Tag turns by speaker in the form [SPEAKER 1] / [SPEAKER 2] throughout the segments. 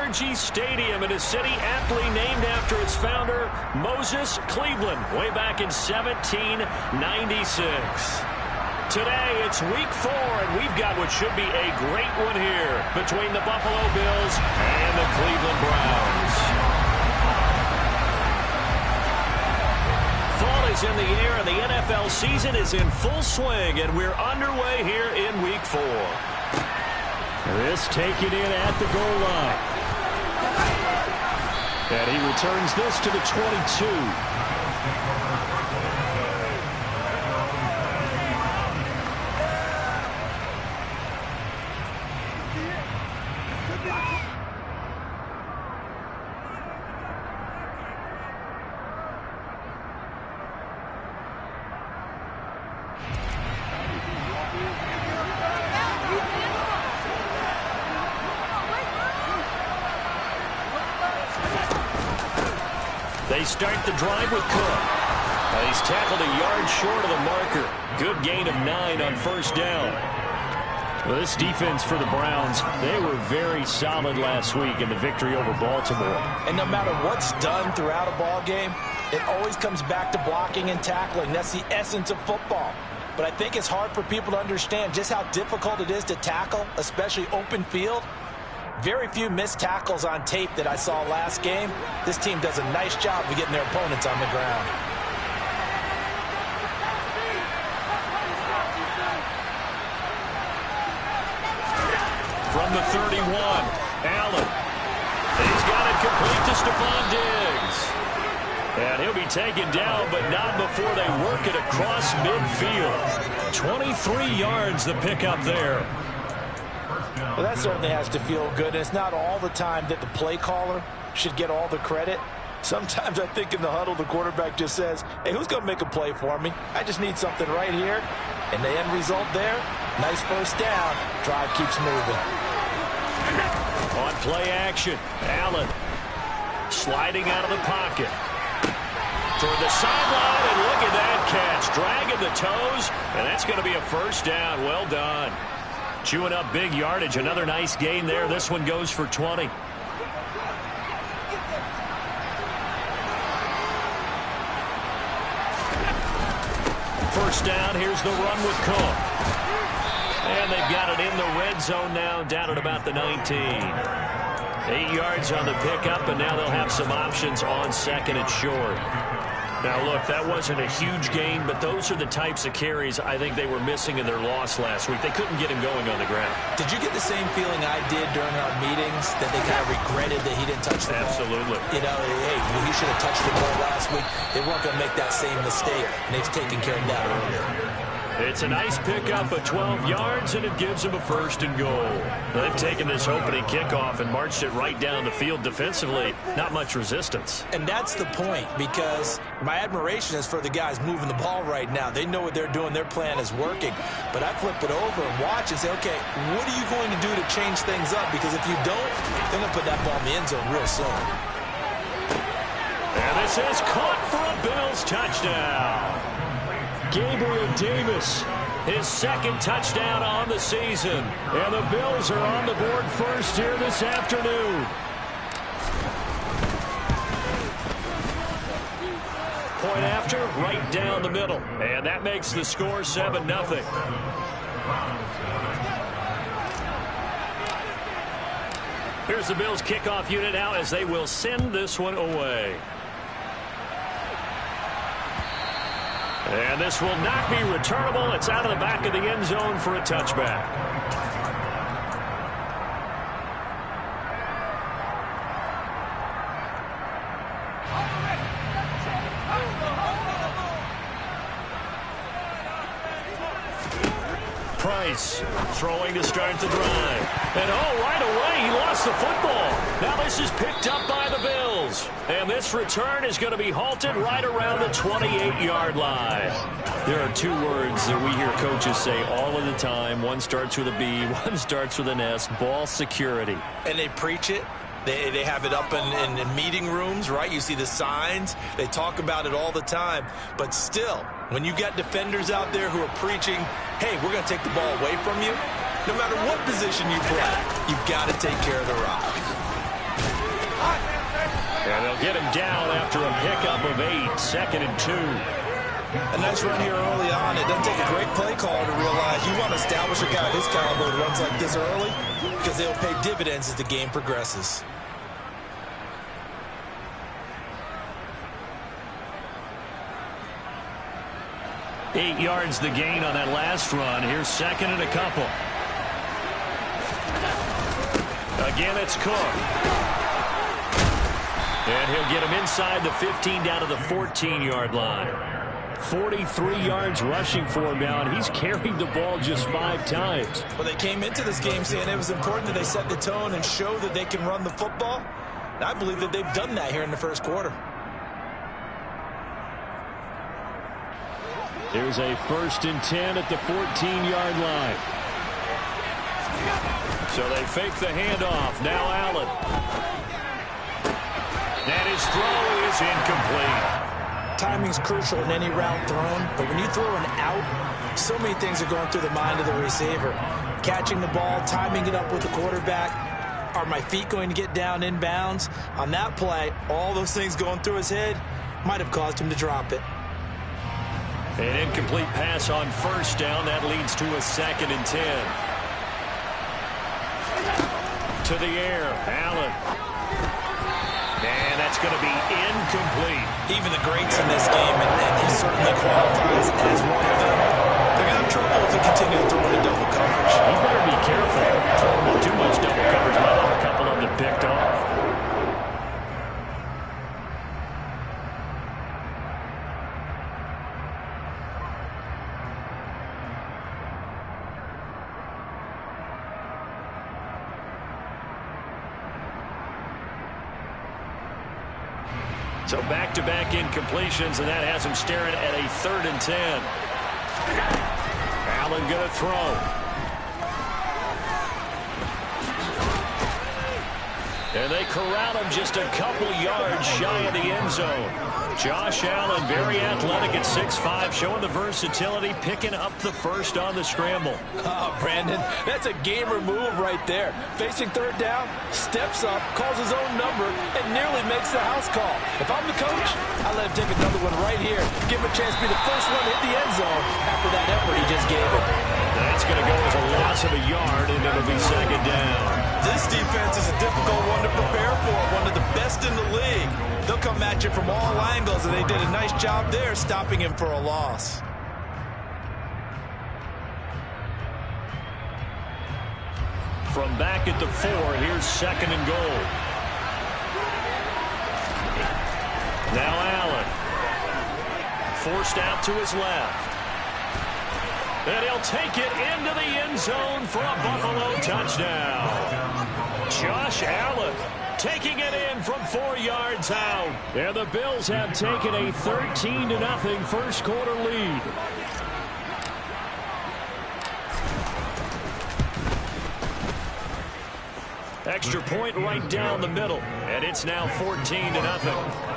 [SPEAKER 1] NRG Stadium in a city aptly named after its founder, Moses Cleveland, way back in 1796. Today, it's week 4, and we've got what should be a great one here between the Buffalo Bills and the Cleveland Browns. Fall is in the air, and the NFL season is in full swing, and we're underway here in week 4.
[SPEAKER 2] This taken in at the goal line. And he returns this to the 22.
[SPEAKER 1] They start the drive with Cook. He's tackled a yard short of the marker. Good gain of 9 on first down.
[SPEAKER 2] Well, this defense for the Browns, they were very solid last week in the victory over Baltimore.
[SPEAKER 3] And no matter what's done throughout a ball game, it always comes back to blocking and tackling. That's the essence of football. But I think it's hard for people to understand just how difficult it is to tackle, especially open field. Very few missed tackles on tape that I saw last game. This team does a nice job of getting their opponents on the ground.
[SPEAKER 1] From the 31, Allen. He's got it complete to Stephon Diggs. And he'll be taken down, but not before they work it across midfield. 23 yards the pickup there.
[SPEAKER 3] Well, that certainly has to feel good. And it's not all the time that the play caller should get all the credit. Sometimes I think in the huddle, the quarterback just says, hey, who's going to make a play for me? I just need something right here. And the end result there, nice first down. Drive keeps moving.
[SPEAKER 1] On play action, Allen sliding out of the pocket. Toward the sideline, and look at that catch. Dragging the toes, and that's going to be a first down. Well done. Chewing up big yardage. Another nice gain there. This one goes for 20. First down. Here's the run with Cook. And they've got it in the red zone now, down at about the 19. 8 yards on the pickup, and now they'll have some options on second and short. Now, look, that wasn't a huge gain, but those are the types of carries I think they were missing in their loss last week. They couldn't get him going on the ground.
[SPEAKER 3] Did you get the same feeling I did during our meetings, that they kind of regretted that he didn't touch the ball?
[SPEAKER 1] Absolutely.
[SPEAKER 3] You know, hey, he should have touched the ball last week. They weren't going to make that same mistake, and they've taken care of that earlier.
[SPEAKER 1] It's a nice pickup of 12 yards, and it gives them a first and goal. They've taken this opening kickoff and marched it right down the field defensively. Not much resistance.
[SPEAKER 3] And that's the point, because my admiration is for the guys moving the ball right now. They know what they're doing. Their plan is working. But I flip it over and watch and say, okay, what are you going to do to change things up? Because if you don't, they're going to put that ball in the end zone real soon.
[SPEAKER 1] And this is caught for a Bills touchdown. Gabriel Davis, his second touchdown on the season. And the Bills are on the board first here this afternoon. Point after, right down the middle. And that makes the score 7-0. Here's the Bills kickoff unit now as they will send this one away. And this will not be returnable. It's out of the back of the end zone for a touchback. Price throwing to start the drive. And right away he lost the football. Now this is picked up by the Bills. And this return is going to be halted right around the 28-yard line. There are two words that we hear coaches say all of the time. One starts with a B, one starts with an S. Ball security.
[SPEAKER 3] And they preach it. They have it up in meeting rooms, right? You see the signs. They talk about it all the time. But still, when you got defenders out there who are preaching, hey, we're going to take the ball away from you, no matter what position you play, you've got to take care of the rock.
[SPEAKER 2] They'll get him down after a pickup of 8, 2nd and 2.
[SPEAKER 3] A nice run here early on. It doesn't take a great play caller to realize you want to establish a guy of his caliber who runs like this early because they'll pay dividends as the game progresses.
[SPEAKER 1] Eight yards the gain on that last run. Here's 2nd and a couple. Again, it's Cook. And he'll get him inside the 15 down to the 14-yard line. 43 yards rushing for him now, and he's carried the ball just 5 times.
[SPEAKER 3] Well, they came into this game saying it was important that they set the tone and show that they can run the football. And I believe that they've done that here in the first quarter.
[SPEAKER 2] Here's a 1st and 10 at the 14-yard line.
[SPEAKER 1] So they fake the handoff. Now Allen. And his throw is incomplete.
[SPEAKER 3] Timing's crucial in any route thrown, but when you throw an out, so many things are going through the mind of the receiver. Catching the ball, timing it up with the quarterback. Are my feet going to get down inbounds? On that play, all those things going through his head might have caused him to drop it.
[SPEAKER 1] An incomplete pass on 1st down. That leads to a 2nd and 10. To the air, Allen. And that's going to be incomplete.
[SPEAKER 3] Even the greats in this game, and he certainly qualifies as one of them, they're going to have trouble if they continue to throw into double coverage.
[SPEAKER 1] You better be careful. Throwing with too much double coverage might have a couple of them picked off. So back-to-back incompletions, and that has him staring at a 3rd and 10. Allen going to throw. And they corral him just a couple yards shy of the end zone. Josh Allen, very athletic at 6'5", showing the versatility, picking up the 1st on the scramble.
[SPEAKER 3] Oh, Brandon, that's a gamer move right there. Facing 3rd down, steps up, calls his own number, and nearly makes the house call. If I'm the coach, I let him take another one right here. Give him a chance to be the first one to hit the end zone after that effort he just gave him.
[SPEAKER 1] That's going to go as a loss of a yard, and it'll be 2nd down.
[SPEAKER 3] This defense is a difficult one to prepare for, one of the best in the league. They'll come at you from all angles, and they did a nice job there stopping him for a loss.
[SPEAKER 1] From back at the 4, here's 2nd and goal. Now Allen. Forced out to his left. And he'll take it into the end zone for a Buffalo touchdown. Josh Allen taking it in from 4 yards out.
[SPEAKER 2] And the Bills have taken a 13-0 first quarter lead.
[SPEAKER 1] Extra point right down the middle. And it's now 14-0.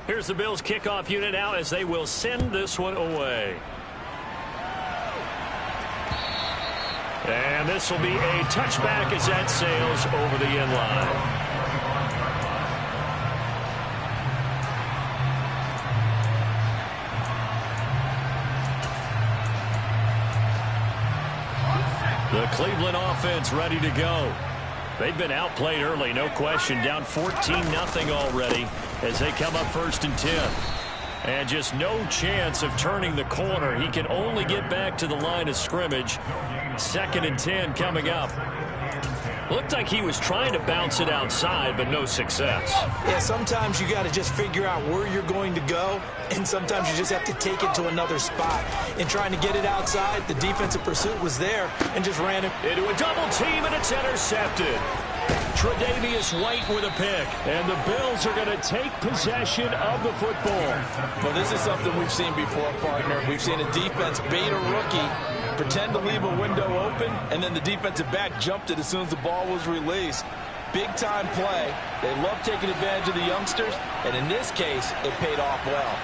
[SPEAKER 1] Here's the Bills kickoff unit now as they will send this one away. And this will be a touchback as that sails over the end line. The Cleveland offense ready to go. They've been outplayed early, no question. Down 14-0 already as they come up 1st and 10. And just no chance of turning the corner. He can only get back to the line of scrimmage. 2nd and 10 coming up. Looked like he was trying to bounce it outside, but no success.
[SPEAKER 3] Yeah, sometimes you got to just figure out where you're going to go, and sometimes you just have to take it to another spot. In trying to get it outside, the defensive pursuit was there and just ran it
[SPEAKER 1] into a double team, and it's intercepted. Tre'Davious White with a pick.
[SPEAKER 2] And the Bills are going to take possession of the football.
[SPEAKER 3] Well, this is something we've seen before, partner. We've seen a defense bait a rookie, pretend to leave a window open, and then the defensive back jumped it as soon as the ball was released. Big-time play. They love taking advantage of the youngsters, and in this case, it paid off well.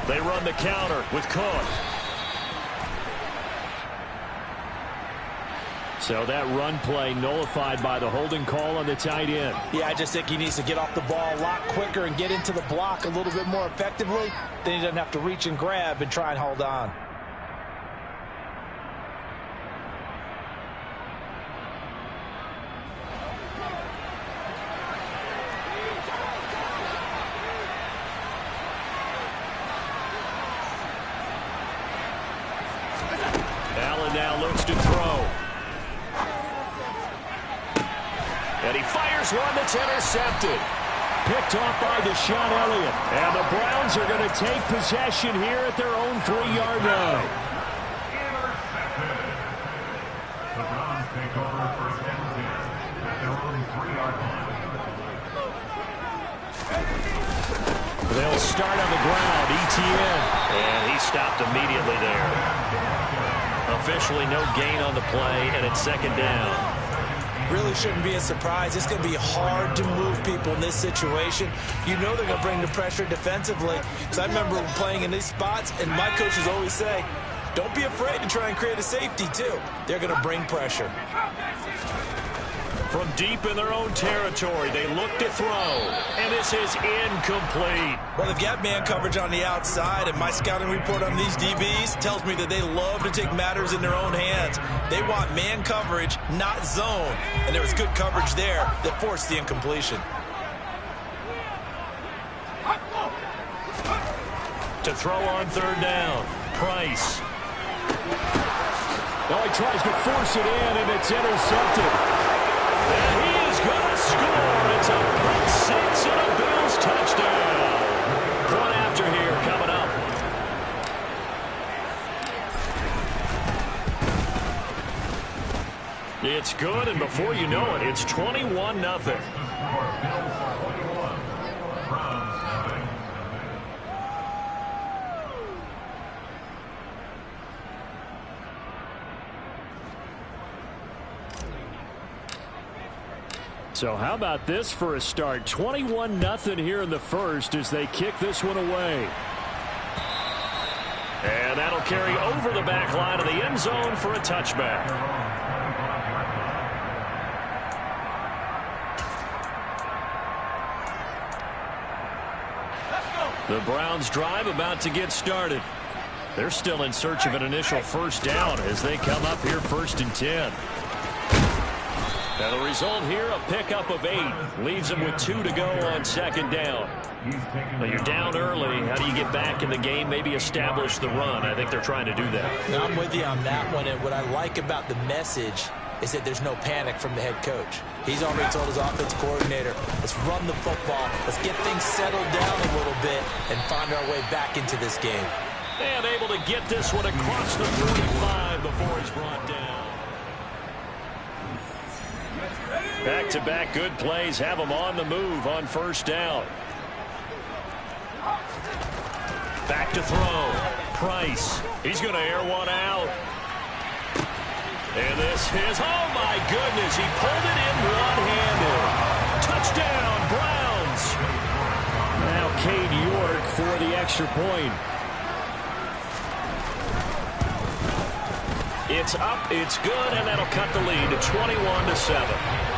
[SPEAKER 1] They run the counter with Cook.
[SPEAKER 2] So that run play nullified by the holding call on the tight end.
[SPEAKER 3] Yeah, I just think he needs to get off the ball a lot quicker and get into the block a little bit more effectively. Then he doesn't have to reach and grab and try and hold on.
[SPEAKER 1] Allen now looks to throw. And he fires one that's intercepted.
[SPEAKER 2] Picked off by Deshaun Elliott.
[SPEAKER 1] And the Browns are going to take possession here at their own 3-yard line.
[SPEAKER 4] Intercepted. The Browns take over first and 10 at their own 3-yard line.
[SPEAKER 1] They'll start on the ground. Etienne. And he stopped immediately there. Officially no gain on the play, and it's second down.
[SPEAKER 3] Really shouldn't be a surprise. It's going to be hard to move people in this situation. You know they're going to bring the pressure defensively. Because I remember playing in these spots, and my coaches always say, don't be afraid to try and create a safety, too. They're going to bring pressure.
[SPEAKER 1] From deep in their own territory, they look to throw. And this is incomplete.
[SPEAKER 3] Well, they've got man coverage on the outside, and my scouting report on these DBs tells me that they love to take matters in their own hands. They want man coverage, not zone. And there was good coverage there that forced the incompletion.
[SPEAKER 1] To throw on third down, Price.
[SPEAKER 2] Oh, he tries to force it in, and it's intercepted.
[SPEAKER 1] And he is going to score. It's a pick six and a Bills touchdown. One after here coming up. It's good, and before you know it, it's 21-0.
[SPEAKER 2] So how about this for a start? 21-0 here in the first as they kick this one away.
[SPEAKER 1] And that'll carry over the back line of the end zone for a touchback. The Browns drive about to get started. They're still in search of an initial first down as they come up here first and 10. And the result here, a pickup of 8. Leaves them with 2 to go on second down. Well, you're down early. How do you get back in the game, maybe establish the run? I think they're trying to do that.
[SPEAKER 3] Now, I'm with you on that one, and what I like about the message is that there's no panic from the head coach. He's already told his offensive coordinator, let's run the football, let's get things settled down a little bit and find our way back into this game.
[SPEAKER 1] And able to get this one across the 45 before he's brought down. Back-to-back good plays have them on the move on first down. Back to throw. Price. He's going to air one out. And this is, oh my goodness, he pulled it in one-handed. Touchdown, Browns.
[SPEAKER 2] Now Cade York for the extra point.
[SPEAKER 1] It's up, it's good, and that'll cut the lead to 21-7.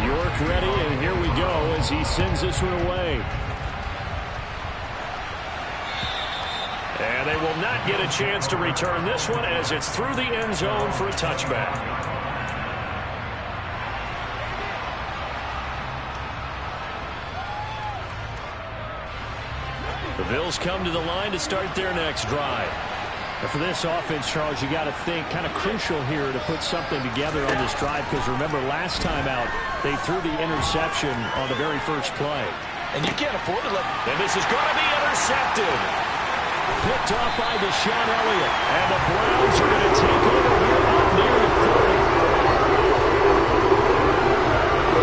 [SPEAKER 2] York ready, and here we go as he sends this one away.
[SPEAKER 1] And they will not get a chance to return this one as it's through the end zone for a touchback. The Bills come to the line to start their next drive.
[SPEAKER 2] And for this offense, Charles, you got to think kind of crucial here to put something together on this drive because remember last time out they threw the interception on the very first play.
[SPEAKER 3] And you can't afford to let...
[SPEAKER 1] And this is going to be intercepted.
[SPEAKER 2] Picked off by Deshaun Elliott. And the Browns are going to take over here up near the 30.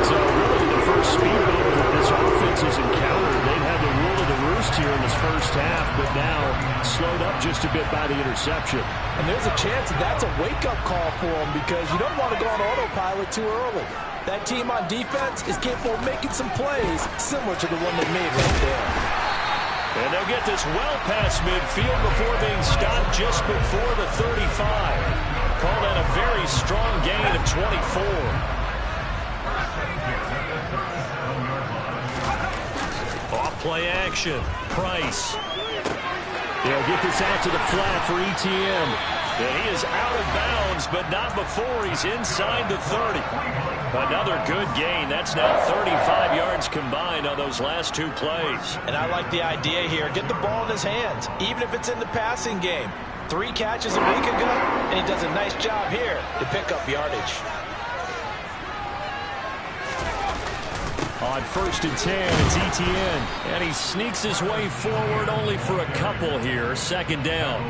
[SPEAKER 2] So really the first speed bump that this offense has encountered, they've had the rule of the roost here in this first half, but now slowed up just a bit by the interception.
[SPEAKER 3] And there's a chance that that's a wake-up call for them because you don't want to go on autopilot too early. That team on defense is capable of making some plays similar to the one they made right there.
[SPEAKER 1] And they'll get this well past midfield before being stopped just before the 35. Call that a very strong gain of 24. Off play action. Price.
[SPEAKER 2] They'll get this out to the flat for Etienne.
[SPEAKER 1] And he is out of bounds, but not before he's inside the 30. Another good gain. That's now 35 yards combined on those last two plays.
[SPEAKER 3] And I like the idea here. Get the ball in his hands, even if it's in the passing game. 3 catches a week ago, and he does a nice job here to pick up yardage.
[SPEAKER 2] On 1st and 10, it's Etienne.
[SPEAKER 1] And he sneaks his way forward only for a couple here. 2nd down.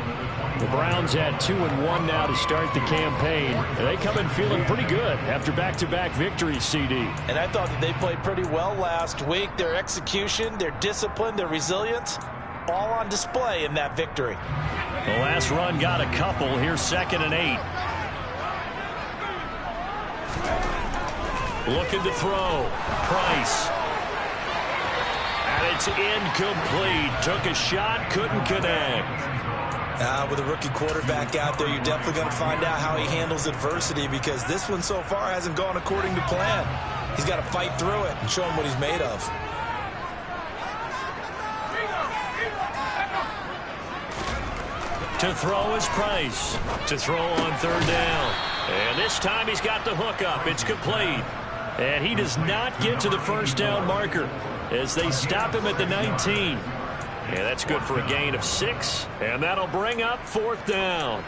[SPEAKER 2] The Browns had 2-1 now to start the campaign. They come in feeling pretty good after back-to-back victories, CD.
[SPEAKER 3] And I thought that they played pretty well last week. Their execution, their discipline, their resilience, all on display in that victory.
[SPEAKER 1] The last run got a couple. Here's 2nd and 8. Looking to throw. Price. And it's incomplete. Took a shot, couldn't connect.
[SPEAKER 3] With a rookie quarterback out there, you're definitely going to find out how he handles adversity, because this one so far hasn't gone according to plan. He's got to fight through it and show him what he's made of.
[SPEAKER 1] To throw is Price. To throw on 3rd down. And this time he's got the hook up. It's complete. And he does not get to the 1st down marker as they stop him at the 19. And that's good for a gain of 6. And that'll bring up 4th down.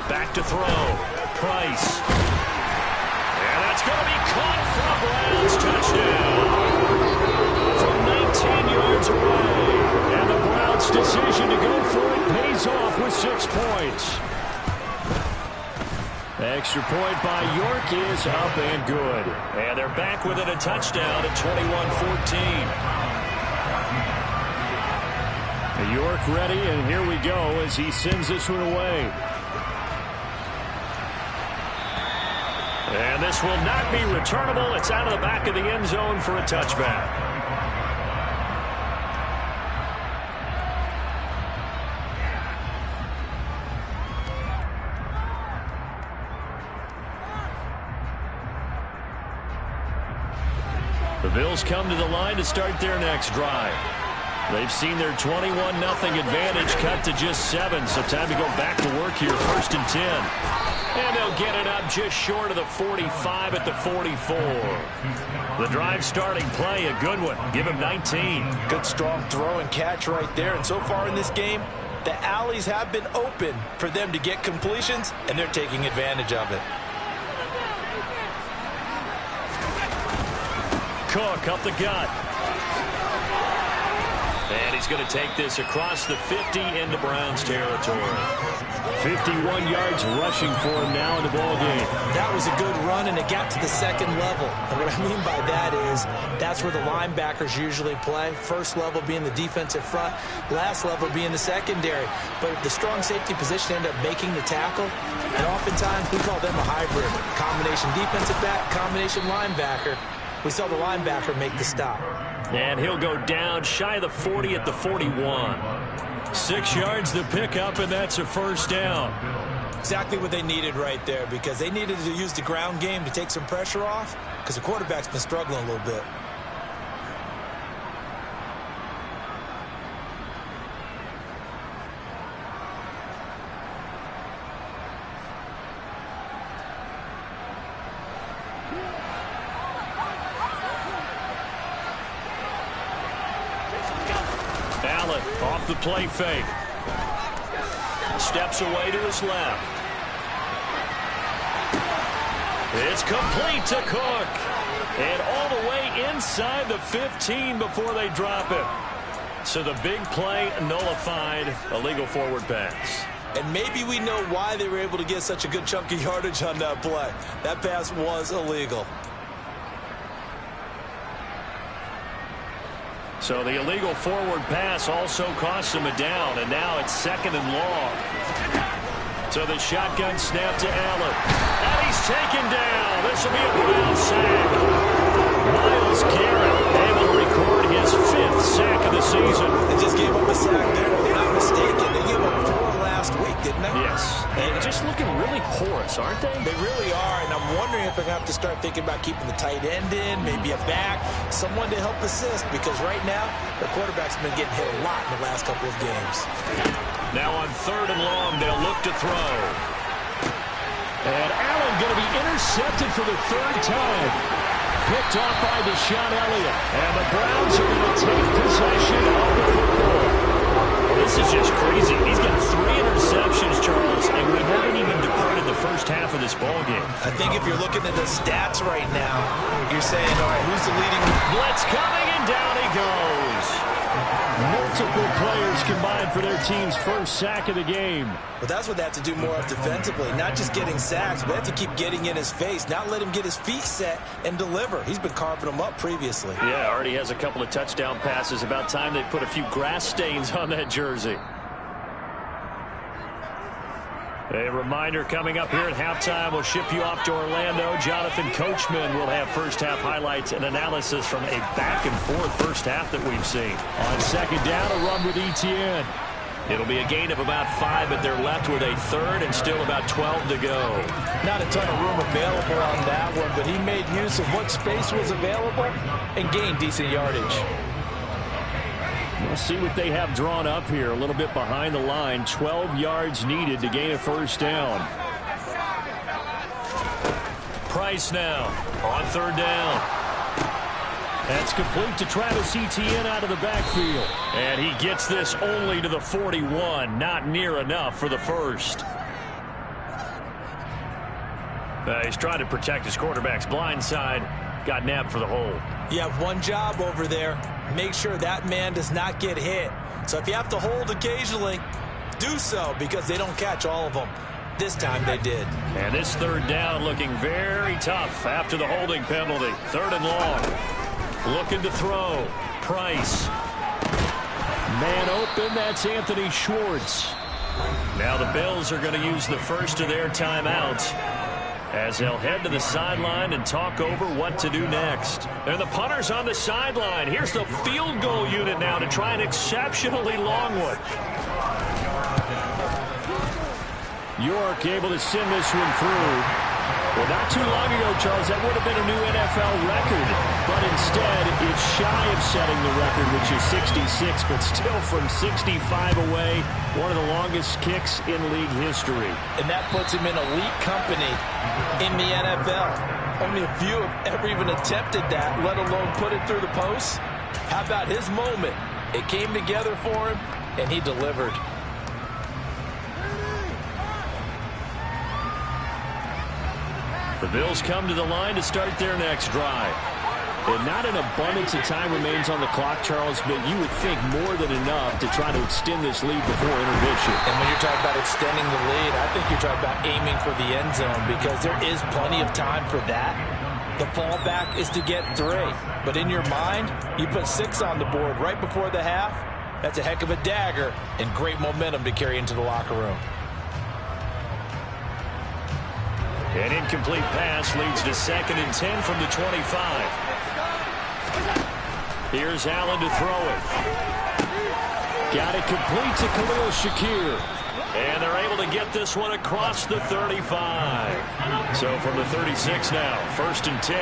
[SPEAKER 1] Back to throw. Price. And that's going to be caught for a Browns touchdown. From 19 yards away. And the Browns' decision to go for it pays off with 6 points.
[SPEAKER 2] The extra point by York is up and good.
[SPEAKER 1] And they're back within a touchdown at 21-14.
[SPEAKER 2] York ready, and here we go as he sends this one away.
[SPEAKER 1] And this will not be returnable. It's out of the back of the end zone for a touchback. The Bills come to the line to start their next drive. They've seen their 21-0 advantage cut to just 7, so time to go back to work here. 1st and 10. And they'll get it up just short of the 45 at the 44. The drive starting play, a good one. Give him 19.
[SPEAKER 3] Good strong throw and catch right there. And so far in this game, the alleys have been open for them to get completions, and they're taking advantage of it.
[SPEAKER 1] Cook up the gut. And he's going to take this across the 50 into Browns territory.
[SPEAKER 2] 51 yards rushing for him now in the ballgame.
[SPEAKER 3] That was a good run, and it got to the 2nd level. And what I mean by that is that's where the linebackers usually play. 1st level being the defensive front, last level being the secondary. But the strong safety position ended up making the tackle, and oftentimes we call them a hybrid. Combination defensive back, combination linebacker. We saw the linebacker make the stop.
[SPEAKER 1] And he'll go down shy of the 40 at the 41. 6 yards to pick up, and that's a 1st down.
[SPEAKER 3] Exactly what they needed right there, because they needed to use the ground game to take some pressure off, because the quarterback's been struggling a little bit.
[SPEAKER 1] Allen off the play fake. Steps away to his left. It's complete to Cook. And all the way inside the 15 before they drop it. So the big play nullified, illegal forward pass.
[SPEAKER 3] And maybe we know why they were able to get such a good chunk of yardage on that play. That pass was illegal.
[SPEAKER 1] So the illegal forward pass also cost him a down, and now it's 2nd and long. So the shotgun snap to Allen. And he's taken down. This will be a Brown sack. Myles Garrett able to record his 5th sack of the season.
[SPEAKER 3] They just gave up a sack there, if I'm not mistaken. They gave up 4 last week, didn't they?
[SPEAKER 1] Yes. And just looking really porous, aren't they?
[SPEAKER 3] They really are, and I'm wondering if they're going to have to start thinking about keeping the tight end in, maybe a back, someone to help assist, because right now, the quarterback's been getting hit a lot in the last couple of games.
[SPEAKER 1] Now on 3rd and long, they'll look to throw.
[SPEAKER 2] And Allen going to be intercepted for the 3rd time. Picked off by Deshaun Elliott. And the Browns are going to take possession of the football.
[SPEAKER 1] This is just crazy. He's got 3 interceptions, Charles, and we haven't even departed the first half of this ballgame.
[SPEAKER 3] I think if you're looking at the stats right now, you're saying, all right, who's the leading?
[SPEAKER 1] Blitz coming, and down he goes.
[SPEAKER 2] Multiple players combined for their team's 1st sack of the game.
[SPEAKER 3] But that's what they have to do more of defensively. Not just getting sacks, but they have to keep getting in his face, not let him get his feet set and deliver. He's been carving them up previously.
[SPEAKER 1] Yeah, already has a couple of touchdown passes. About time they put a few grass stains on that jersey. A reminder coming up here at halftime. We'll ship you off to Orlando. Jonathan Coachman will have first half highlights and analysis from a back-and-forth first half that we've seen.
[SPEAKER 2] On 2nd down, a run with Etienne.
[SPEAKER 1] It'll be a gain of about 5, but they're left with a 3rd and still about 12 to go.
[SPEAKER 3] Not a ton of room available on that one, but he made use of what space was available and gained decent yardage.
[SPEAKER 2] We'll see what they have drawn up here. A little bit behind the line. 12 yards needed to gain a 1st down.
[SPEAKER 1] Price now on 3rd down.
[SPEAKER 2] That's complete to Travis Etienne out of the backfield.
[SPEAKER 1] And he gets this only to the 41. Not near enough for the 1st. He's trying to protect his quarterback's blind side. Got nabbed for the hold.
[SPEAKER 3] You have one job over there. Make sure that man does not get hit. So if you have to hold occasionally, do so, because they don't catch all of them. This time they did.
[SPEAKER 1] And this 3rd down looking very tough after the holding penalty. 3rd and long. Looking to throw. Price.
[SPEAKER 2] Man open, that's Anthony Schwartz.
[SPEAKER 1] Now the Bills are going to use the first of their timeouts as they'll head to the sideline and talk over what to do next. And the punter's on the sideline. Here's the field goal unit now to try an exceptionally long one.
[SPEAKER 2] York able to send this one through. Well, not too long ago, Charles, that would have been a new NFL record. But instead, it's shy of setting the record, which is 66, but still from 65 away, one of the longest kicks in league history.
[SPEAKER 3] And that puts him in elite company in the NFL. Only a few have ever even attempted that, let alone put it through the post. How about his moment? It came together for him, and he delivered.
[SPEAKER 1] The Bills come to the line to start their next drive.
[SPEAKER 2] And not an abundance of time remains on the clock, Charles, but you would think more than enough to try to extend this lead before intermission.
[SPEAKER 3] And when you're talking about extending the lead, I think you're talking about aiming for the end zone, because there is plenty of time for that. The fallback is to get 3. But in your mind, you put 6 on the board right before the half. That's a heck of a dagger and great momentum to carry into the locker room.
[SPEAKER 1] An incomplete pass leads to 2nd and 10 from the 25. Here's Allen to throw it.
[SPEAKER 2] Got it complete to Khalil Shakir.
[SPEAKER 1] And they're able to get this one across the 35. So from the 36 now, 1st and 10.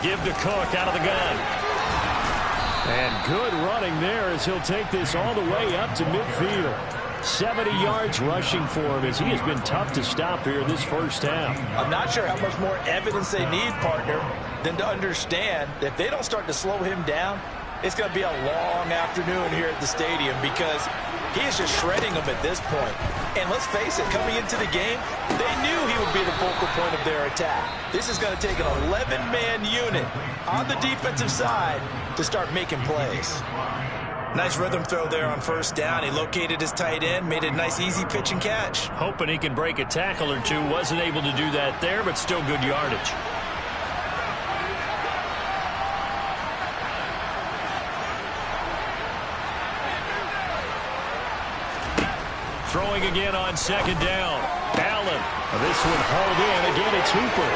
[SPEAKER 1] Give to Cook out of the gun.
[SPEAKER 2] And good running there as he'll take this all the way up to midfield. 70 yards rushing for him as he has been tough to stop here in this first half.
[SPEAKER 3] I'm not sure how much more evidence they need, partner, than to understand that if they don't start to slow him down, It's going to be a long afternoon here at the stadium because he is just shredding them at this point. And let's face it, coming into the game, they knew he would be the focal point of their attack. This is going to take an 11-man unit on the defensive side to start making plays. Nice rhythm throw there on first down. He located his tight end, made a nice easy pitch and catch.
[SPEAKER 1] Hoping he can break a tackle or two. Wasn't able to do that there, but still good yardage. Throwing again on second down. Allen. This one hauled in. Again, it's Hooper.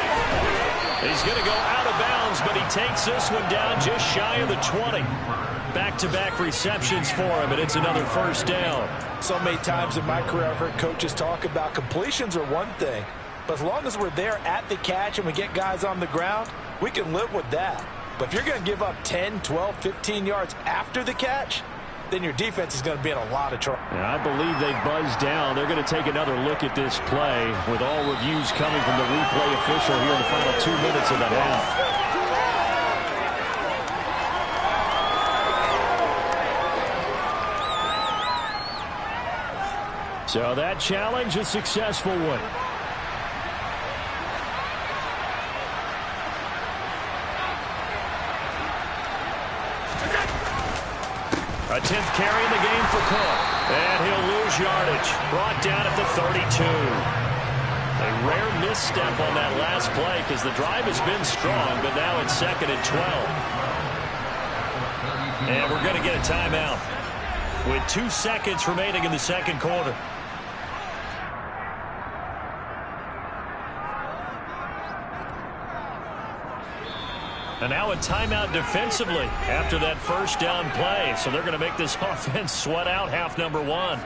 [SPEAKER 1] He's going to go out of bounds, but he takes this one down just shy of the 20. Back-to-back receptions for him, and it's another first down.
[SPEAKER 3] So many times in my career, I've heard coaches talk about completions are one thing, but as long as we're there at the catch and we get guys on the ground, we can live with that. But if you're going to give up 10, 12, 15 yards after the catch, then your defense is going to be in a lot of trouble.
[SPEAKER 2] And I believe they buzzed down. They're going to take another look at this play with all reviews coming from the replay official here in the final 2 minutes of the half. So that challenge, a successful one.
[SPEAKER 1] A 10th carry in the game for Cook. And he'll lose yardage. Brought down at the 32. A rare misstep on that last play because the drive has been strong, but now it's 2nd and 12. And we're going to get a timeout with 2 seconds remaining in the second quarter. And now a timeout defensively after that first down play. So they're going to make this offense sweat out half number one.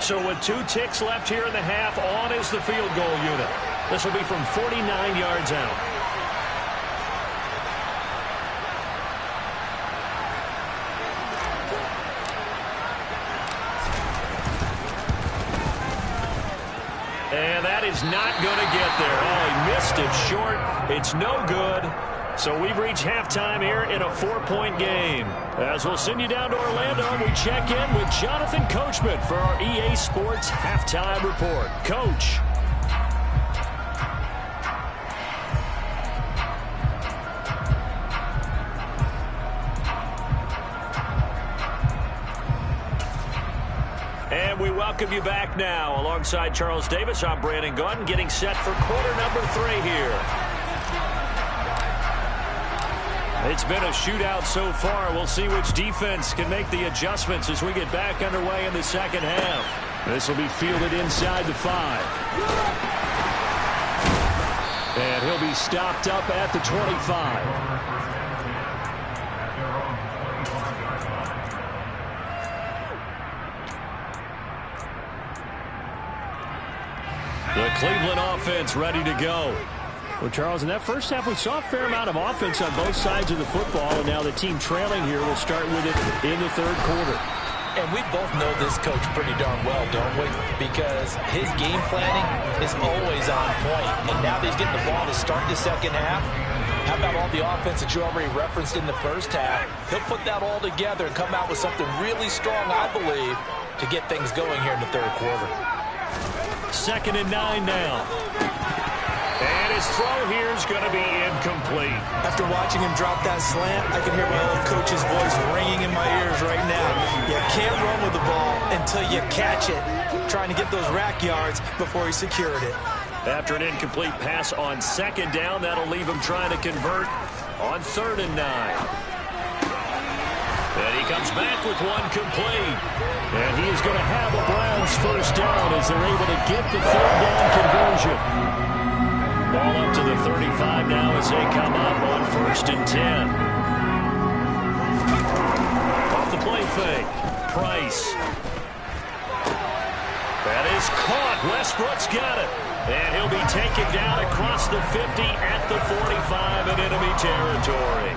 [SPEAKER 1] So with 2 ticks left here in the half, on is the field goal unit. This will be from 49 yards out. And that is not going to get there. Oh, he missed it short. It's no good. So we've reached halftime here in a 4-point game. As we'll send you down to Orlando, we check in with Jonathan Coachman for our EA Sports Halftime Report. Coach. And we welcome you back now. Alongside Charles Davis, I'm Brandon Gunn, getting set for quarter number 3 here. It's been a shootout so far. We'll see which defense can make the adjustments as we get back underway in the second half. This will be fielded inside the 5. And he'll be stopped up at the 25. The Cleveland offense ready to go.
[SPEAKER 2] Well, Charles, in that first half, we saw a fair amount of offense on both sides of the football, and now the team trailing here will start with it in the third quarter.
[SPEAKER 3] And we both know this coach pretty darn well, don't we? Because his game planning is always on point. And now that he's getting the ball to start the second half, how about all the offense that you already referenced in the first half? He'll put that all together and come out with something really strong, I believe, to get things going here in the third quarter.
[SPEAKER 1] 2nd and 9 now. And his throw here is going to be incomplete.
[SPEAKER 3] After watching him drop that slant, I can hear my old coach's voice ringing in my ears right now. You can't run with the ball until you catch it. Trying to get those rack yards before he secured it.
[SPEAKER 1] After an incomplete pass on 2nd down, that'll leave him trying to convert on 3rd and 9. And he comes back with one complete. And he is going to have a Browns first down as they're able to get the 3rd down conversion. Ball up to the 35 now as they come up on 1st and 10. Off the play fake. Price. That is caught. Westbrook's got it. And he'll be taken down across the 50 at the 45 in enemy territory.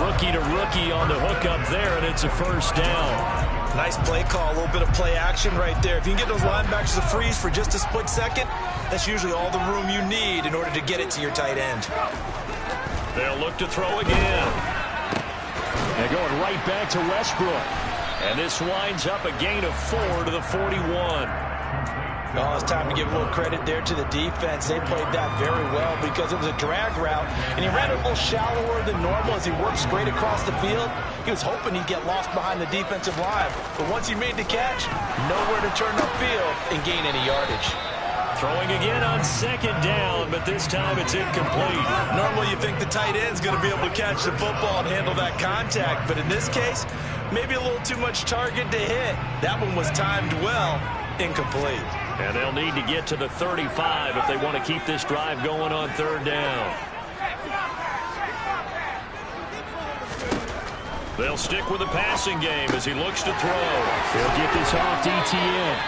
[SPEAKER 1] Rookie to rookie on the hook up there, and it's a first down.
[SPEAKER 3] Nice play call, a little bit of play action right there. If you can get those linebackers to freeze for just a split second, that's usually all the room you need in order to get it to your tight end.
[SPEAKER 1] They'll look to throw again.
[SPEAKER 2] And going right back to Westbrook.
[SPEAKER 1] And this winds up a gain of 4 to the 41.
[SPEAKER 3] Oh, it's time to give a little credit there to the defense. They played that very well because it was a drag route, and he ran it a little shallower than normal as he worked straight across the field. He was hoping he'd get lost behind the defensive line, but once he made the catch, nowhere to turn upfield and gain any yardage.
[SPEAKER 1] Throwing again on second down, but this time it's incomplete.
[SPEAKER 3] Normally you think the tight end's going to be able to catch the football and handle that contact, but in this case, maybe a little too much target to hit. That one was timed well, incomplete.
[SPEAKER 1] And they'll need to get to the 35 if they want to keep this drive going on third down. They'll stick with the passing game as he looks to throw.
[SPEAKER 2] He'll get this off to Etienne.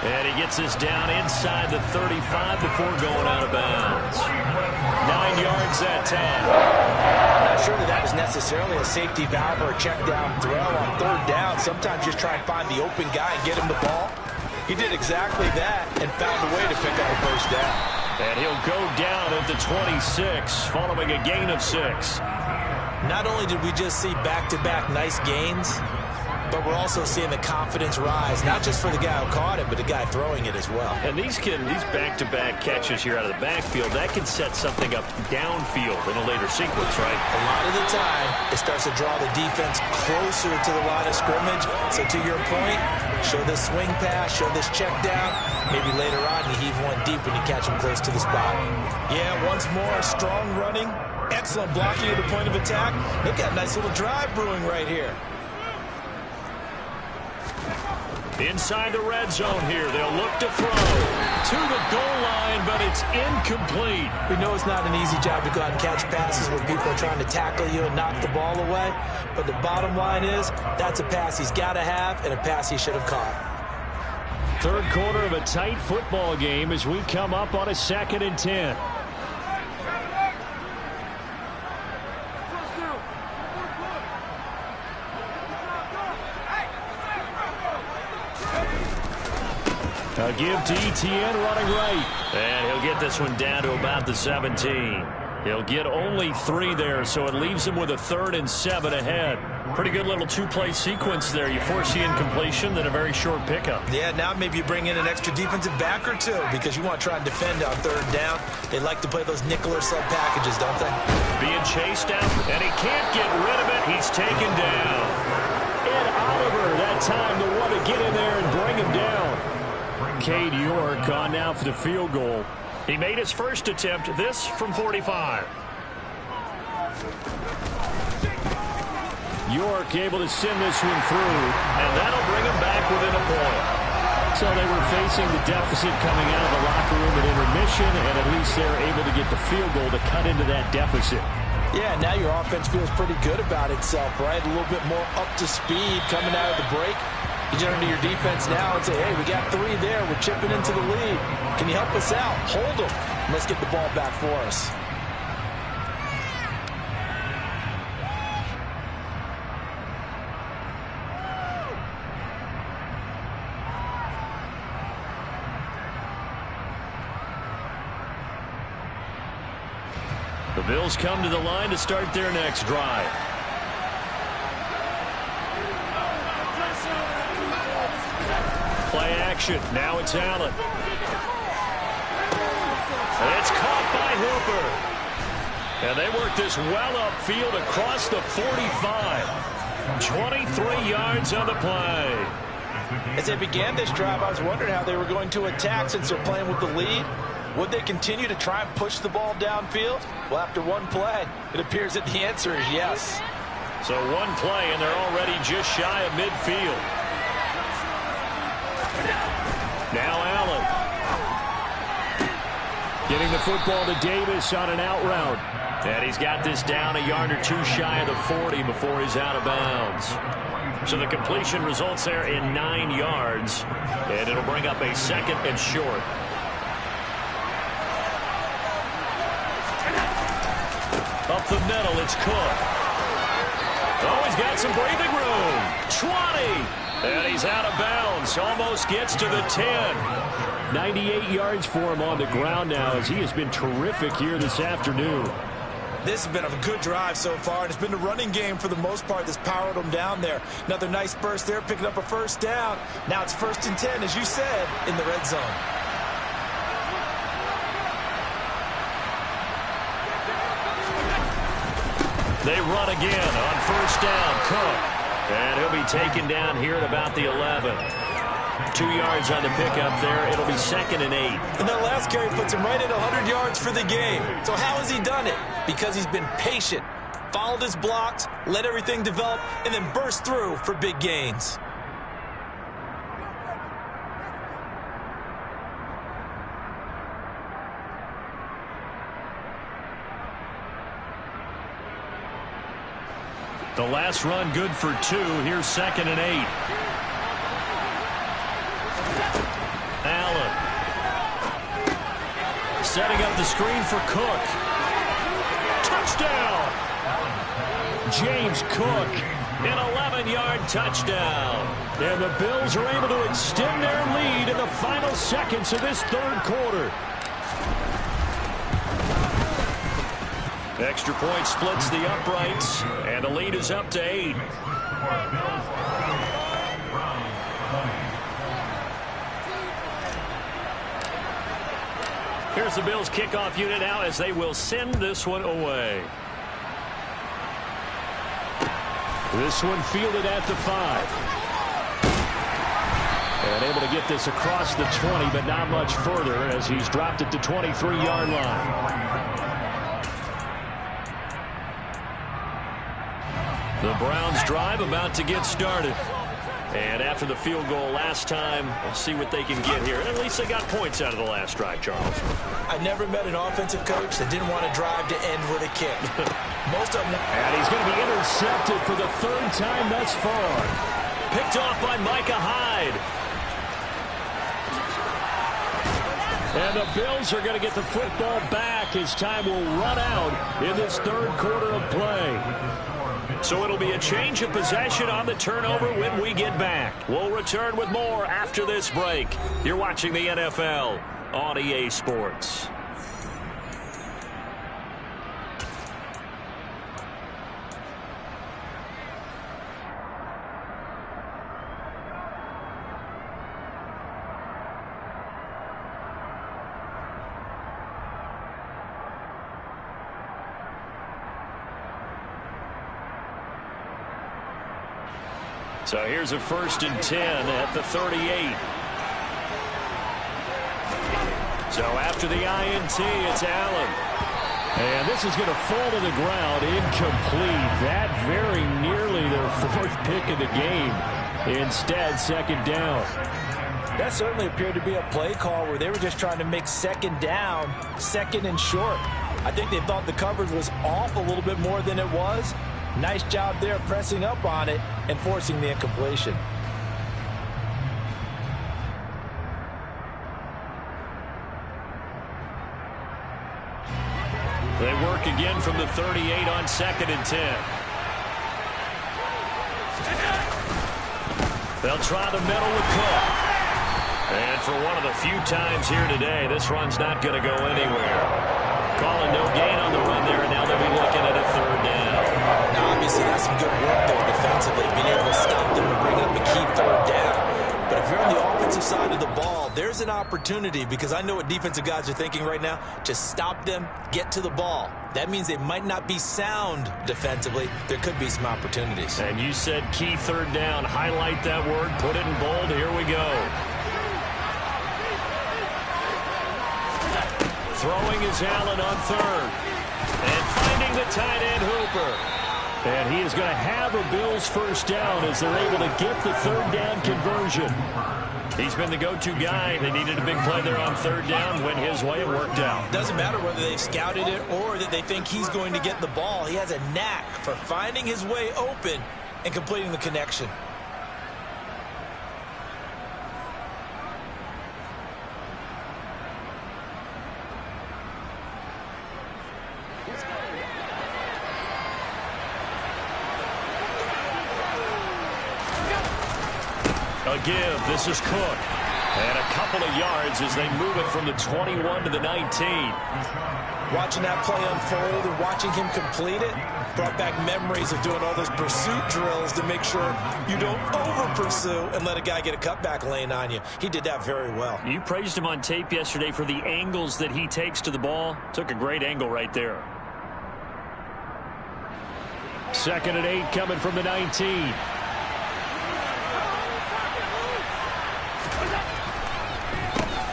[SPEAKER 1] And he gets this down inside the 35 before going out of bounds. 9 yards that time.
[SPEAKER 3] Not sure that was necessarily a safety valve or a check down throw on third down. Sometimes just try and find the open guy and get him the ball. He did exactly that and found a way to pick up a first down.
[SPEAKER 1] And he'll go down at the 26 following a gain of 6.
[SPEAKER 3] Not only did we just see back-to-back nice gains, but we're also seeing the confidence rise, not just for the guy who caught it, but the guy throwing it as well.
[SPEAKER 1] And these back-to-back catches here out of the backfield, that can set something up downfield in a later sequence, right?
[SPEAKER 3] A lot of the time, it starts to draw the defense closer to the line of scrimmage. So to your point, show this swing pass, show this check down. Maybe later on you heave one deep when you catch him close to the spot. Yeah, once more, strong running, excellent blocking at the point of attack. They've got a nice little drive brewing right here.
[SPEAKER 1] Inside the red zone here, they'll look to throw to the goal line, but it's incomplete.
[SPEAKER 3] We know it's not an easy job to go out and catch passes when people are trying to tackle you and knock the ball away, but the bottom line is that's a pass he's got to have and a pass he should have caught.
[SPEAKER 2] Third quarter of a tight football game as we come up on a 2nd and 10. A give to Etienne running right.
[SPEAKER 1] And he'll get this one down to about the 17. He'll get only 3 there, so it leaves him with a 3rd and 7 ahead. Pretty good little 2-play sequence there. You force the incompletion, then a very short pickup.
[SPEAKER 3] Yeah, now maybe you bring in an extra defensive back or two because you want to try and defend on third down. They like to play those nickel or sub packages, don't they?
[SPEAKER 1] Being chased out, and he can't get rid of it. He's taken down.
[SPEAKER 2] Ed Oliver, that time the one to get in there and bring him down. Cade York on now for the field goal.
[SPEAKER 1] He made his first attempt, this from 45.
[SPEAKER 2] York able to send this one through.
[SPEAKER 1] And that'll bring him back within a point.
[SPEAKER 2] So they were facing the deficit coming out of the locker room at intermission, and at least they're able to get the field goal to cut into that deficit.
[SPEAKER 3] Yeah, now your offense feels pretty good about itself, right? A little bit more up to speed coming out of the break. You turn to your defense now and say, hey, we got 3 there. We're chipping into the lead. Can you help us out? Hold them. Let's get the ball back for us.
[SPEAKER 1] The Bills come to the line to start their next drive. Play action. Now it's Allen. It's caught by Hooper. And they work this well upfield across the 45. 23 yards on the play.
[SPEAKER 3] As they began this drive, I was wondering how they were going to attack since they're playing with the lead. Would they continue to try and push the ball downfield? Well, after one play, it appears that the answer is yes.
[SPEAKER 1] So one play, and they're already just shy of midfield. Now Allen.
[SPEAKER 2] Getting the football to Davis on an out route.
[SPEAKER 1] And he's got this down a yard or 2 shy of the 40 before he's out of bounds. So the completion results there in 9 yards. And it'll bring up a 2nd and short. Up the middle, it's Cook. Oh, he's got some breathing room. 20. And he's out of bounds. Almost gets to the 10.
[SPEAKER 2] 98 yards for him on the ground now as he has been terrific here this afternoon.
[SPEAKER 3] This has been a good drive so far, and it's been the running game for the most part that's powered them down there. Another nice burst there, picking up a first down. Now it's 1st and 10, as you said, in the red zone.
[SPEAKER 1] They run again on 1st down. Cook. And he'll be taken down here at about the 11. 2 yards on the pickup there. It'll be 2nd and 8.
[SPEAKER 3] And that last carry puts him right at 100 yards for the game. So how has he done it? Because he's been patient, followed his blocks, let everything develop, and then burst through for big gains.
[SPEAKER 1] The last run good for 2. Here's 2nd and 8. Allen. Setting up the screen for Cook. Touchdown! James Cook, an 11-yard touchdown. And the Bills are able to extend their lead in the final seconds of this 3rd quarter. Extra point splits the uprights, and the lead is up to 8. Here's the Bills kickoff unit now as they will send this one away. This one fielded at the 5. And able to get this across the 20, but not much further as he's dropped it to 23-yard line. The Browns drive about to get started. And after the field goal last time, we'll see what they can get here. And at least they got points out of the last drive, Charles.
[SPEAKER 3] I never met an offensive coach that didn't want to drive to end with a kick. Most of them.
[SPEAKER 1] And he's going to be intercepted for the 3rd time thus far. Picked off by Micah Hyde. And the Bills are going to get the football back as time will run out in this 3rd quarter of play. So it'll be a change of possession on the turnover when we get back. We'll return with more after this break. You're watching the NFL on EA Sports. So here's a 1st and 10 at the 38. So after the INT, it's Allen. And this is going to fall to the ground incomplete. That very nearly their 4th pick of the game. Instead, 2nd down.
[SPEAKER 3] That certainly appeared to be a play call where they were just trying to make 2nd down, 2nd and short. I think they thought the coverage was off a little bit more than it was. Nice job there pressing up on it and forcing the incompletion.
[SPEAKER 1] They work again from the 38 on 2nd and 10. They'll try the middle with Cook. And for one of the few times here today, this run's not going to go anywhere. Calling no gain on the run there, and now they'll be looking at a 3rd down.
[SPEAKER 3] Now, obviously, that's some good work there defensively, being able to stop them and bring up a key 3rd down. But if you're on the offensive side of the ball, there's an opportunity, because I know what defensive guys are thinking right now. Just stop them, get to the ball. That means they might not be sound defensively. There could be some opportunities.
[SPEAKER 1] And you said key 3rd down. Highlight that word. Put it in bold. Here we go. Throwing is Allen on 3rd. And finding the tight end Hooper. And he is going to have a Bills 1st down as they're able to get the 3rd down conversion. He's been the go-to guy. They needed a big play there on 3rd down. Went his way. It worked out.
[SPEAKER 3] Doesn't matter whether they scouted it or that they think he's going to get the ball. He has a knack for finding his way open and completing the connection.
[SPEAKER 1] A give. This is Cook. And a couple of yards as they move it from the 21 to the 19.
[SPEAKER 3] Watching that play unfold and watching him complete it brought back memories of doing all those pursuit drills to make sure you don't over-pursue and let a guy get a cutback lane on you. He did that very well.
[SPEAKER 1] You praised him on tape yesterday for the angles that he takes to the ball. Took a great angle right there.
[SPEAKER 2] 2nd and 8 coming from the 19.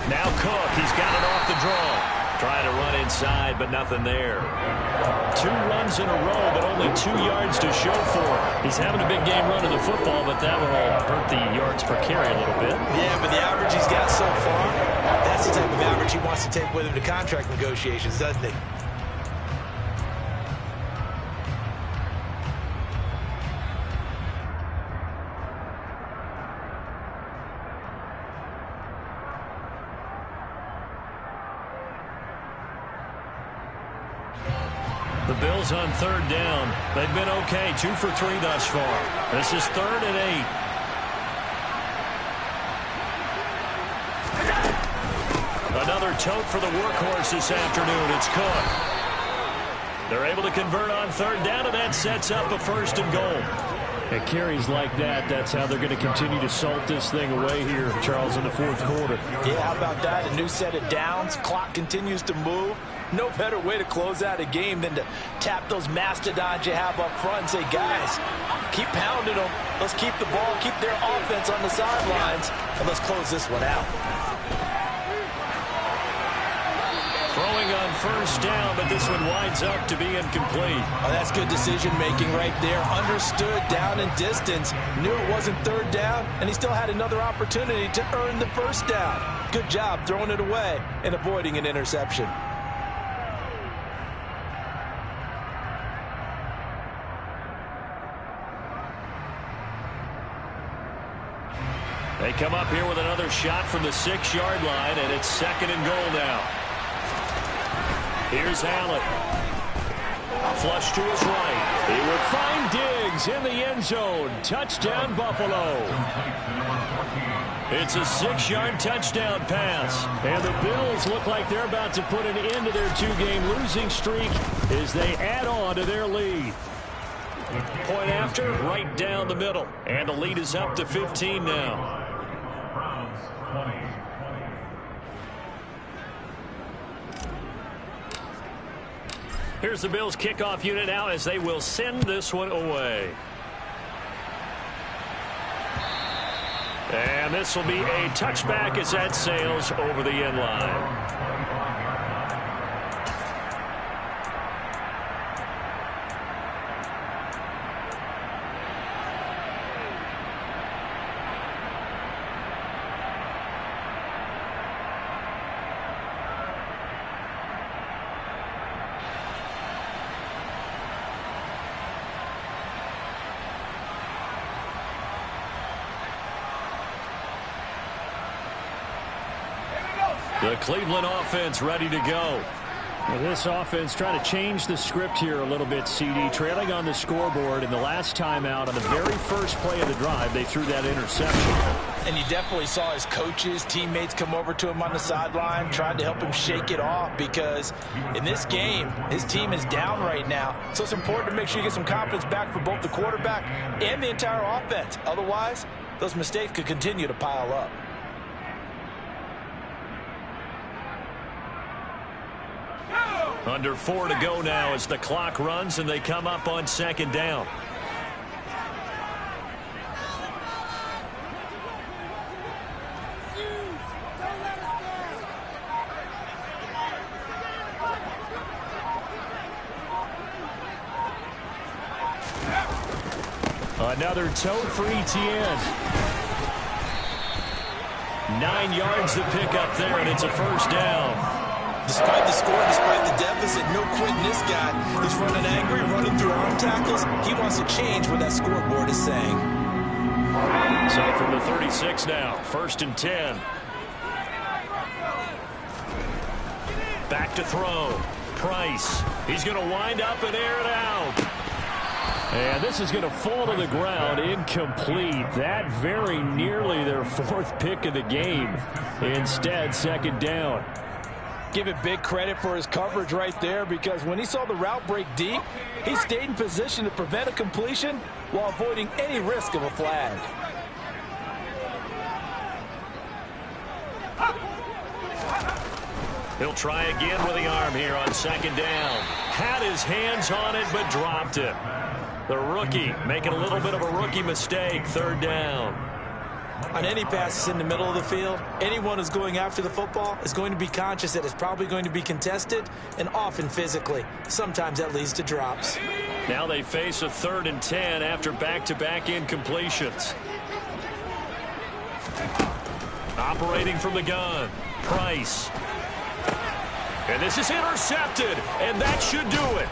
[SPEAKER 1] Now Cook, he's got it off the draw. Trying to run inside, but nothing there.
[SPEAKER 2] 2 runs in a row, but only 2 yards to show for it.
[SPEAKER 1] He's having a big game running the football, but that will hurt the yards per carry a little bit.
[SPEAKER 3] Yeah, but the average he's got so far, that's the type of average he wants to take with him to contract negotiations, doesn't he?
[SPEAKER 1] The Bills on 3rd down. They've been okay, 2 for 3 thus far. This is 3rd and 8. Another tote for the workhorse this afternoon. It's Cook. They're able to convert on 3rd down, and that sets up a 1st and goal.
[SPEAKER 2] At carries like that, that's how they're going to continue to salt this thing away here, Charles, in the 4th quarter.
[SPEAKER 3] Yeah, how about that? A new set of downs. Clock continues to move. No better way to close out a game than to tap those mastodons you have up front and say, guys, keep pounding them. Let's keep the ball, keep their offense on the sidelines, and let's close this one out.
[SPEAKER 1] Throwing on 1st down, but this one winds up to be incomplete.
[SPEAKER 3] Oh, that's good decision-making right there. Understood down and distance. Knew it wasn't 3rd down, and he still had another opportunity to earn the 1st down. Good job throwing it away and avoiding an interception.
[SPEAKER 1] They come up here with another shot from the 6-yard line, and it's 2nd and goal now. Here's Allen. Flush to his right.
[SPEAKER 2] He will find Diggs in the end zone. Touchdown, Buffalo.
[SPEAKER 1] It's a 6-yard touchdown pass.
[SPEAKER 2] And the Bills look like they're about to put an end to their 2-game losing streak as they add on to their lead.
[SPEAKER 1] Point after, right down the middle. And the lead is up to 15 now. Here's the Bills kickoff unit now as they will send this one away. And this will be a touchback as that sails over the end line. The Cleveland offense ready to go.
[SPEAKER 2] Well, this offense trying to change the script here a little bit, CD. Trailing on the scoreboard, and the last time out on the very first play of the drive, they threw that interception.
[SPEAKER 3] And you definitely saw his coaches, teammates come over to him on the sideline, tried to help him shake it off because in this game, his team is down right now. So it's important to make sure you get some confidence back for both the quarterback and the entire offense. Otherwise, those mistakes could continue to pile up.
[SPEAKER 1] Under 4 to go now as the clock runs and they come up on 2nd down.
[SPEAKER 2] Another tote for Etienne.
[SPEAKER 1] 9 yards to pick up there, and it's a 1st down.
[SPEAKER 3] Despite the score, despite the deficit, no quitting this guy. He's running angry, running through arm tackles. He wants to change what that scoreboard is saying.
[SPEAKER 1] So from the 36 now, 1st and 10. Back to throw. Price. He's going to wind up and air it out.
[SPEAKER 2] And this is going to fall to the ground, incomplete. That very nearly their 4th pick of the game. Instead, 2nd down.
[SPEAKER 3] Give it big credit for his coverage right there, because when he saw the route break deep, he stayed in position to prevent a completion while avoiding any risk of a flag.
[SPEAKER 1] He'll try again with the arm here on 2nd down. Had his hands on it, but dropped it. The rookie making a little bit of a rookie mistake. 3rd down.
[SPEAKER 3] On any passes in the middle of the field, anyone who's going after the football is going to be conscious that it's probably going to be contested, and often physically. Sometimes that leads to drops.
[SPEAKER 1] Now they face a 3rd and 10 after back-to-back incompletions. Operating from the gun, Price. And this is intercepted, and that should do it.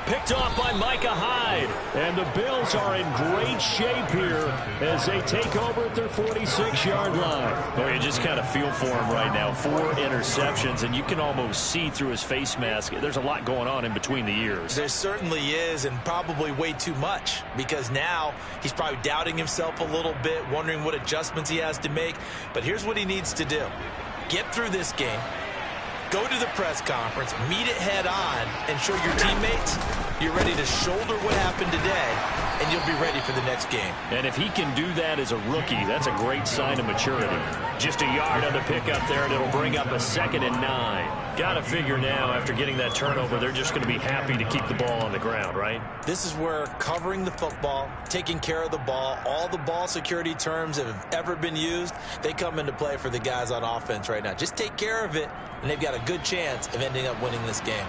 [SPEAKER 1] Picked off by Micah Hyde.
[SPEAKER 2] And the Bills are in great shape here as they take over at their 46-yard line.
[SPEAKER 1] Oh, you just kind of feel for him right now. 4 interceptions, and you can almost see through his face mask. There's a lot going on in between the ears.
[SPEAKER 3] There certainly is, and probably way too much, because now he's probably doubting himself a little bit, wondering what adjustments he has to make. But here's what he needs to do. Get through this game. Go to the press conference, meet it head on, and show your teammates you're ready to shoulder what happened today, and you'll be ready for the next game.
[SPEAKER 1] And if he can do that as a rookie, that's a great sign of maturity. Just a yard on the pickup there, and it'll bring up a 2nd and 9. Got to figure now, after getting that turnover, they're just going to be happy to keep the ball on the ground, right?
[SPEAKER 3] This is where covering the football, taking care of the ball, all the ball security terms that have ever been used, they come into play for the guys on offense right now. Just take care of it, and they've got a good chance of ending up winning this game.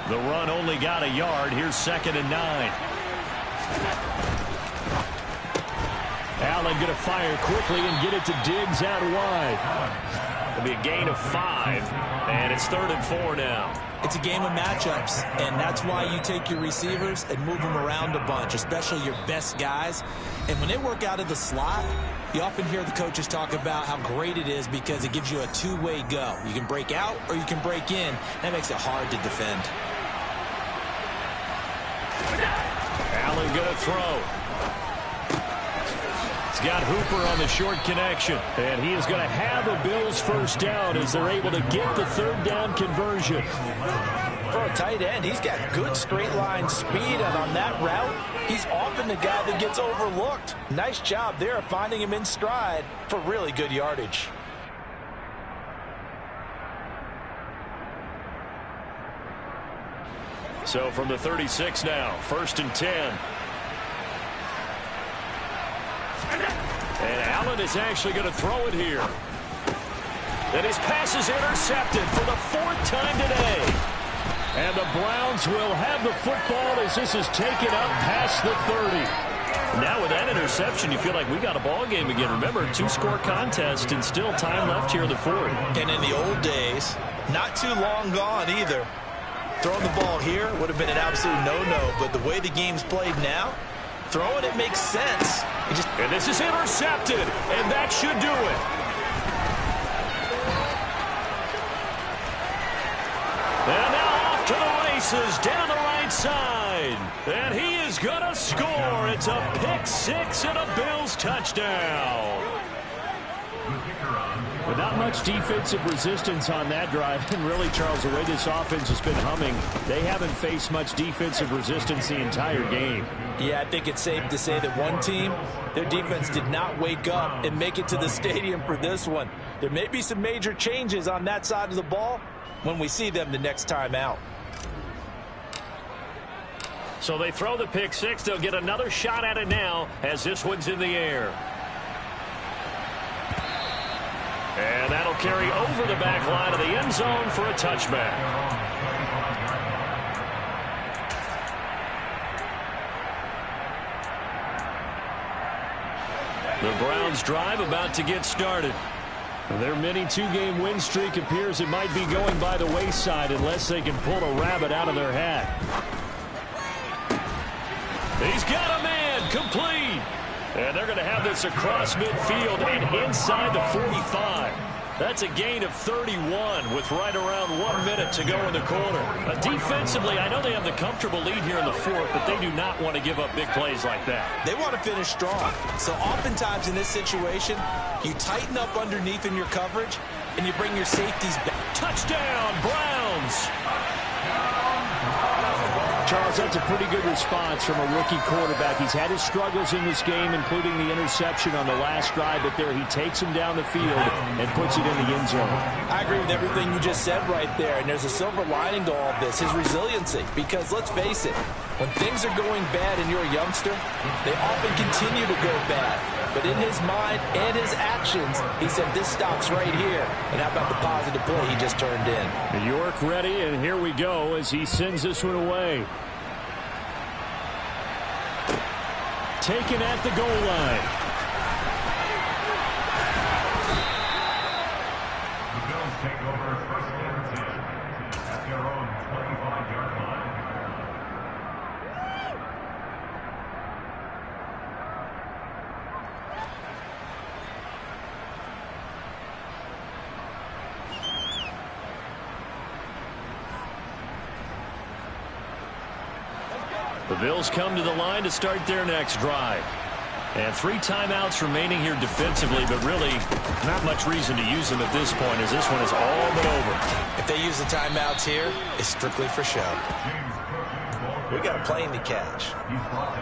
[SPEAKER 1] The run only got a yard. Here's 2nd and 9.
[SPEAKER 2] Allen going to fire quickly and get it to Diggs out wide.
[SPEAKER 1] It'll be a gain of 5, and it's 3rd and 4 now.
[SPEAKER 3] It's a game of matchups, and that's why you take your receivers and move them around a bunch, especially your best guys. And when they work out of the slot, you often hear the coaches talk about how great it is because it gives you a two-way go. You can break out or you can break in. That makes it hard to defend.
[SPEAKER 1] Allen going to throw. He's got Hooper on the short connection.
[SPEAKER 2] And he is going to have a Bills 1st down as they're able to get the 3rd down conversion.
[SPEAKER 3] For a tight end, he's got good straight line speed, and on that route, he's often the guy that gets overlooked. Nice job there of finding him in stride for really good yardage.
[SPEAKER 1] So from the 36 now, 1st and 10. And Allen is actually going to throw it here. And his pass is intercepted for the 4th time today.
[SPEAKER 2] And the Browns will have the football as this is taken up past the 30.
[SPEAKER 1] Now with that interception, you feel like we got a ball game again. Remember, 2-score contest and still time left here in the 4th.
[SPEAKER 3] And in the old days, not too long gone either. Throwing the ball here would have been an absolute no-no, but the way the game's played now, throwing it makes sense.
[SPEAKER 1] And this is intercepted, and that should do it. And now off to the races down the right side. And he is going to score. It's a pick-6 and a Bills touchdown.
[SPEAKER 2] Without much defensive resistance on that drive, and really, Charles, the way this offense has been humming, they haven't faced much defensive resistance the entire game.
[SPEAKER 3] Yeah, I think it's safe to say that one team, their defense did not wake up and make it to the stadium for this one. There may be some major changes on that side of the ball when we see them the next time out.
[SPEAKER 1] So they throw the pick-6. They'll get another shot at it now as this one's in the air. And that'll carry over the back line of the end zone for a touchback. The Browns drive about to get started.
[SPEAKER 2] Their mini 2-game win streak appears it might be going by the wayside unless they can pull a rabbit out of their hat.
[SPEAKER 1] He's got a man, complete. And they're going to have this across midfield and inside the 45. That's a gain of 31 with right around 1 minute to go in the quarter. Defensively, I know they have the comfortable lead here in the fourth, but they do not want to give up big plays like that.
[SPEAKER 3] They want to finish strong. So oftentimes in this situation, you tighten up underneath in your coverage, and you bring your safeties back.
[SPEAKER 1] Touchdown, Browns!
[SPEAKER 2] Charles, that's a pretty good response from a rookie quarterback. He's had his struggles in this game, including the interception on the last drive, but there he takes him down the field and puts it in the end zone.
[SPEAKER 3] I agree with everything you just said right there, and there's a silver lining to all of this, his resiliency. Because let's face it, when things are going bad and you're a youngster, they often continue to go bad. But in his mind and his actions, he said this stops right here. And how about the positive play he just turned in?
[SPEAKER 2] York ready, and here we go as he sends this one away. Taken at the goal line.
[SPEAKER 4] The Bills take over first and 10 at their own 25-yard line.
[SPEAKER 1] The Bills come to the line to start their next drive. And 3 timeouts remaining here defensively, but really not much reason to use them at this point as this one is all but over.
[SPEAKER 3] If they use the timeouts here, it's strictly for show. We got a plane to catch.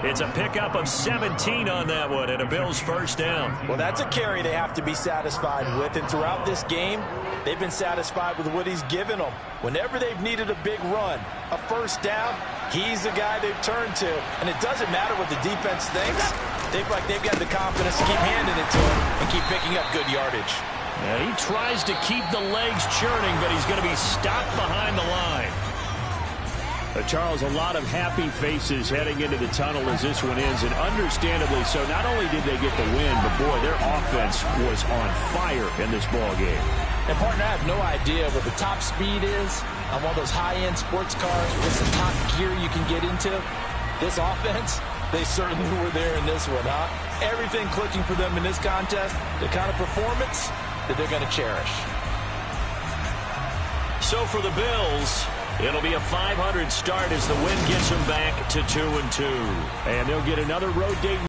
[SPEAKER 1] It's a pickup of 17 on that one and a Bills first down.
[SPEAKER 3] Well, that's a carry they have to be satisfied with. And throughout this game, they've been satisfied with what he's given them. Whenever they've needed a big run, a first down, he's the guy they've turned to. And it doesn't matter what the defense thinks. They've got the confidence to keep handing it to him and keep picking up good yardage.
[SPEAKER 1] And he tries to keep the legs churning, but he's going to be stopped behind the line.
[SPEAKER 2] Charles, a lot of happy faces heading into the tunnel as this one ends, and understandably so. Not only did they get the win, but boy, their offense was on fire in this ball game.
[SPEAKER 3] And partner, I have no idea what the top speed is on one of those high-end sports cars with some top gear you can get into. This offense, they certainly were there in this one, huh? Everything clicking for them in this contest, the kind of performance that they're going to cherish.
[SPEAKER 1] So for the Bills, it'll be a 500 start as the win gets them back to 2-2.
[SPEAKER 2] And they'll get another road date